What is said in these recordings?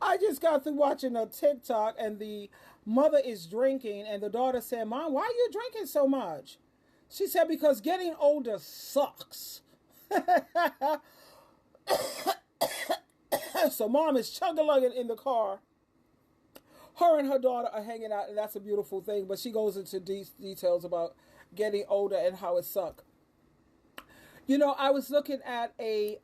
I just got through watching a TikTok and the mother is drinking and the daughter said, Mom, why are you drinking so much? She said, because getting older sucks. So mom is chug-a-lugging in the car. Her and her daughter are hanging out, and that's a beautiful thing. But she goes into details about getting older and how it sucks. You know, I was looking at a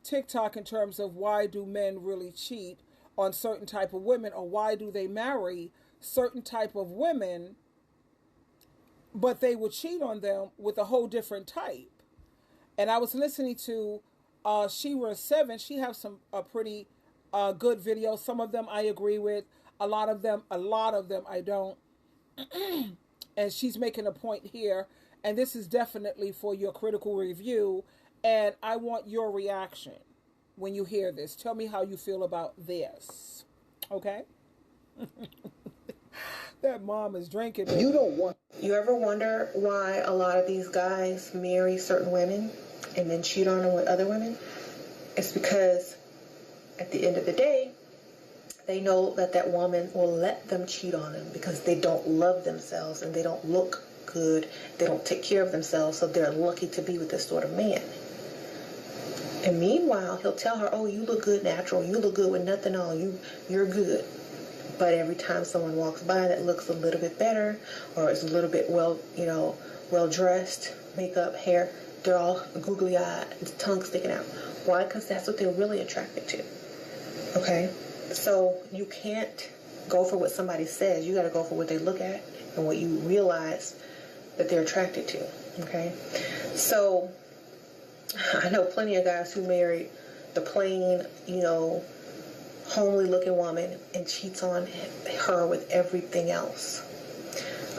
TikTok in terms of why do men really cheat on certain type of women, or why do they marry certain type of women, but they will cheat on them with a whole different type. And I was listening to Sheila7. She has some pretty good videos. Some of them I agree with. A lot of them I don't. And she's making a point here. And this is definitely for your critical review. And I want your reaction when you hear this. Tell me how you feel about this. Okay? That mom is drinking. You ever wonder why a lot of these guys marry certain women and then cheat on them with other women? It's because at the end of the day, they know that that woman will let them cheat on them because they don't love themselves and they don't look good. They don't take care of themselves, so they're lucky to be with this sort of man. And meanwhile, he'll tell her, oh, you look good natural. You look good with nothing on. You're good. But every time someone walks by that looks a little bit better or is a little bit well dressed, makeup, hair, they're all googly eyed, tongue sticking out. Why? Because that's what they're really attracted to. Okay? So you can't go for what somebody says. You got to go for what they look at and what you realize that they're attracted to. Okay? So I know plenty of guys who married the plain, homely looking woman and cheats on her with everything else.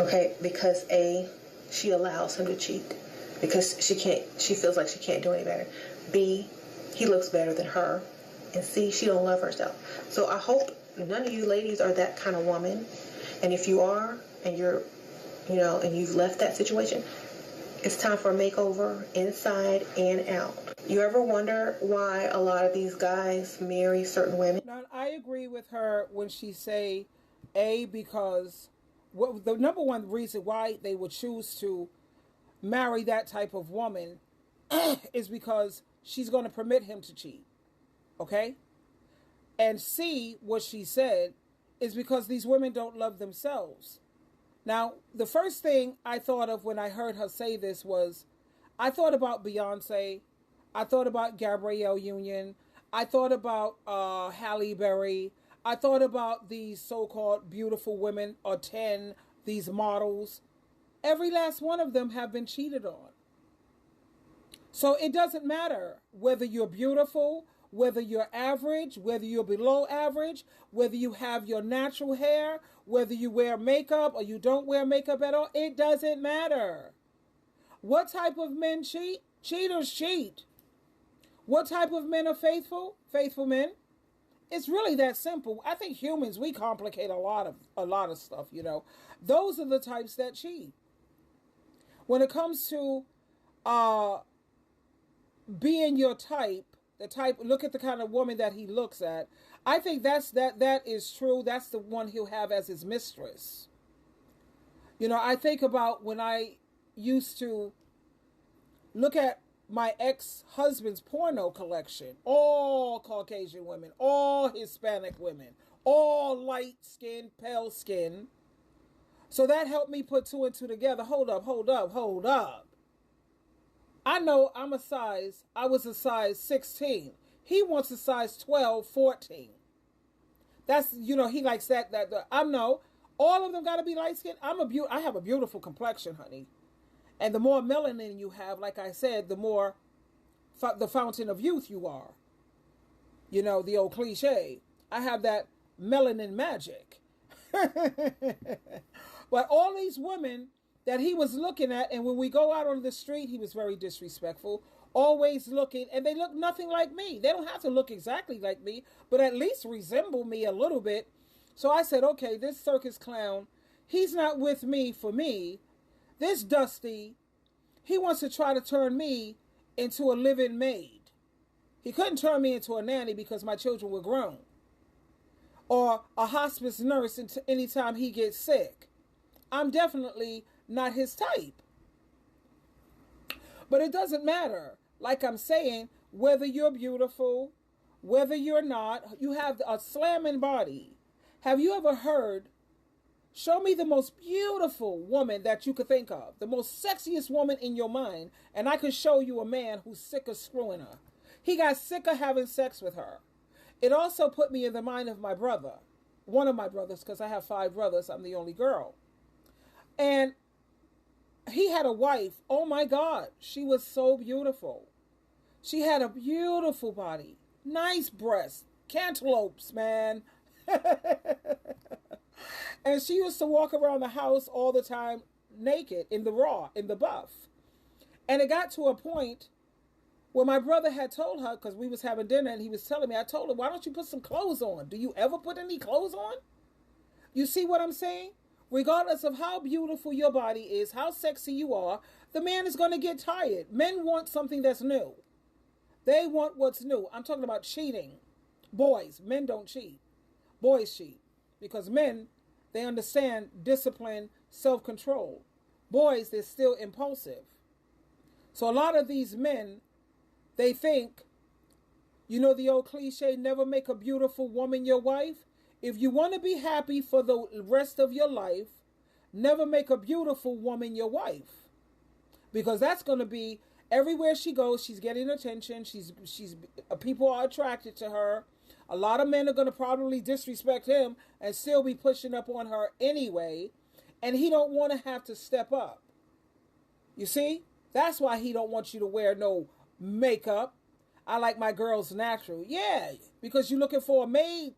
Okay? Because A, she allows him to cheat because she feels like she can't do any better. B, he looks better than her. And C, she don't love herself. So I hope none of you ladies are that kind of woman. And if you are, and you're, and you've left that situation, it's time for a makeover inside and out. You ever wonder why a lot of these guys marry certain women? Now, I agree with her when she say, because the number one reason why they would choose to marry that type of woman is because she's going to permit him to cheat. Okay? And C, what she said, is because these women don't love themselves. Now, the first thing I thought of when I heard her say this was, I thought about Beyonce, I thought about Gabrielle Union, I thought about Halle Berry, I thought about these so-called beautiful women, or 10, these models. Every last one of them have been cheated on. So it doesn't matter whether you're beautiful, whether you're average, whether you're below average, whether you have your natural hair, whether you wear makeup or you don't wear makeup at all, it doesn't matter. What type of men cheat? Cheaters cheat. What type of men are faithful? Faithful men. It's really that simple. I think humans, we complicate a lot of stuff, Those are the types that cheat. When it comes to being your type, look at the kind of woman that he looks at. I think that is true. That's the one he'll have as his mistress. I think about when I used to look at my ex-husband's porno collection. All Caucasian women, all Hispanic women, all light skin, pale skin. So that helped me put two and two together. Hold up. I know I was a size 16. He wants a size 12, 14. That's, he likes that. All of them got to be light skinned. I have a beautiful complexion, honey. And the more melanin you have, like I said, the more the fountain of youth you are. The old cliche. I have that melanin magic. But all these women that he was looking at, and when we go out on the street, he was very disrespectful, always looking, and they look nothing like me. They don't have to look exactly like me, but at least resemble me a little bit. So I said, okay, this circus clown, he's not with me for me. This Dusty, he wants to try to turn me into a living maid. He couldn't turn me into a nanny because my children were grown. Or a hospice nurse anytime he gets sick. I'm definitely not his type. But it doesn't matter. Like I'm saying, whether you're beautiful, whether you're not, you have a slamming body. Have you ever heard, show me the most beautiful woman that you could think of, the most sexiest woman in your mind, and I can show you a man who's sick of screwing her. He got sick of having sex with her. It also put me in the mind of my brother, one of my brothers, because I have 5 brothers. I'm the only girl. And he had a wife. Oh my God, she was so beautiful. She had a beautiful body, nice breasts, cantaloupes, man. And she used to walk around the house all the time naked, in the raw, in the buff. And it got to a point where my brother had told her, because we was having dinner and he was telling me, I told him, why don't you put some clothes on? Do you ever put any clothes on? You see what I'm saying? Regardless of how beautiful your body is, how sexy you are, the man is going to get tired. Men want something that's new. They want what's new. I'm talking about cheating. Boys, men don't cheat. Boys cheat. Because men, they understand discipline, self-control. Boys, they're still impulsive. So a lot of these men, they think, you know the old cliche, never make a beautiful woman your wife? If you want to be happy for the rest of your life, never make a beautiful woman your wife. Because that's going to be, everywhere she goes, she's getting attention. People are attracted to her. A lot of men are going to probably disrespect him and still be pushing up on her anyway. And he don't want to have to step up. You see? That's why he don't want you to wear no makeup. I like my girls natural. Yeah, because you're looking for a maid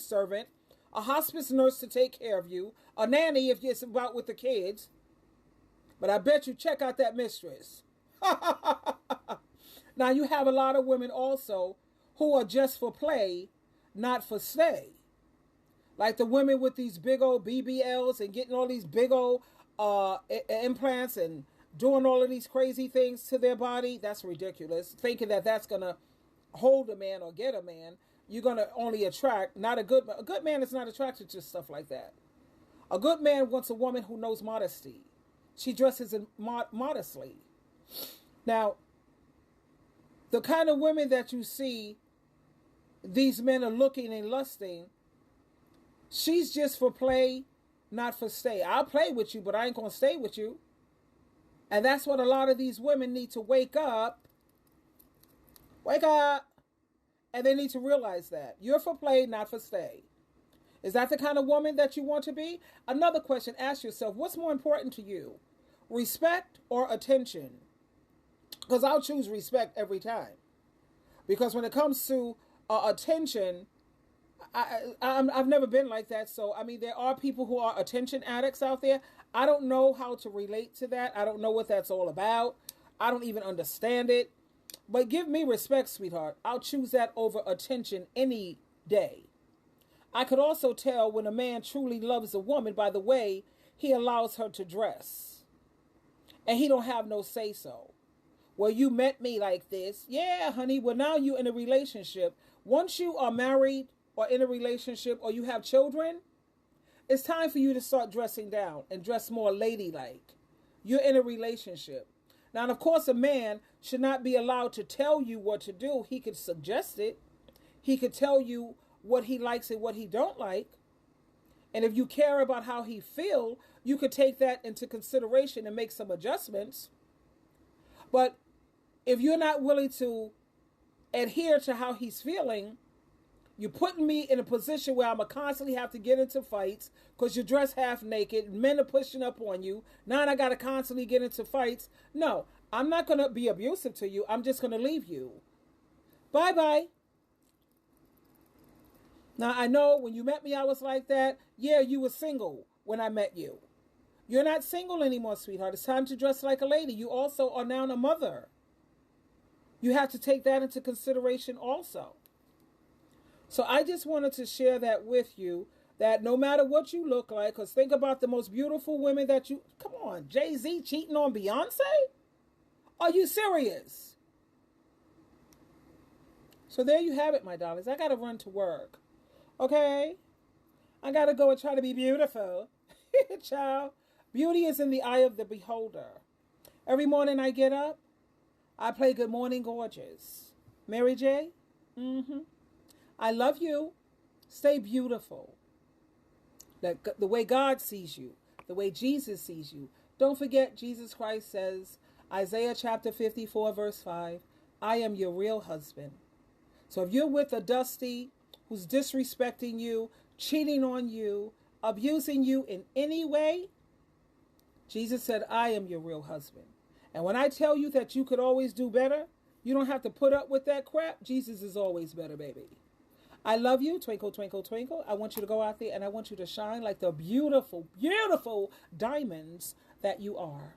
servant, a hospice nurse to take care of you, a nanny if it's about with the kids. But I bet you check out that mistress. Now you have a lot of women also who are just for play, not for stay. Like the women with these big old BBLs and getting all these big old implants and doing all of these crazy things to their body. That's ridiculous. Thinking that that's going to hold a man or get a man. You're going to only attract, not a good man. A good man is not attracted to stuff like that. A good man wants a woman who knows modesty. She dresses modestly. Now, the kind of women that you see, these men are looking and lusting, she's just for play, not for stay. I'll play with you, but I ain't going to stay with you. And that's what a lot of these women need to wake up. Wake up. And they need to realize that. You're for play, not for stay. Is that the kind of woman that you want to be? Another question, ask yourself, what's more important to you? Respect or attention? Because I'll choose respect every time. Because when it comes to attention, I've never been like that. So, I mean, there are people who are attention addicts out there. I don't know how to relate to that. I don't know what that's all about. I don't even understand it. But give me respect, sweetheart. I'll choose that over attention any day. I could also tell when a man truly loves a woman by the way he allows her to dress. And he don't have no say-so. Well, you met me like this. Yeah, honey. Well, now you're in a relationship. Once you are married or in a relationship or you have children, it's time for you to start dressing down and dress more ladylike. You're in a relationship. Now, and of course, a man should not be allowed to tell you what to do. He could suggest it. He could tell you what he likes and what he don't like. And if you care about how he feels, you could take that into consideration and make some adjustments. But if you're not willing to adhere to how he's feeling, you're putting me in a position where I'm going to constantly have to get into fights because you're dressed half naked. Men are pushing up on you. Now I got to constantly get into fights. No, I'm not going to be abusive to you. I'm just going to leave you. Bye-bye. Now, I know when you met me, I was like that. Yeah, you were single when I met you. You're not single anymore, sweetheart. It's time to dress like a lady. You also are now a mother. You have to take that into consideration also. So I just wanted to share that with you, that no matter what you look like, because think about the most beautiful women that you... Come on, Jay-Z cheating on Beyonce? Are you serious? So there you have it, my darlings. I got to run to work. Okay? I got to go and try to be beautiful. Child, beauty is in the eye of the beholder. Every morning I get up, I play Good Morning Gorgeous. Mary J? Mm-hmm. I love you. Stay beautiful. The way God sees you, the way Jesus sees you. Don't forget, Jesus Christ says, Isaiah chapter 54, verse 5, I am your real husband. So if you're with a dusty who's disrespecting you, cheating on you, abusing you in any way, Jesus said, I am your real husband. And when I tell you that you could always do better, you don't have to put up with that crap. Jesus is always better, baby. I love you. Twinkle, twinkle, twinkle. I want you to go out there and I want you to shine like the beautiful, beautiful diamonds that you are.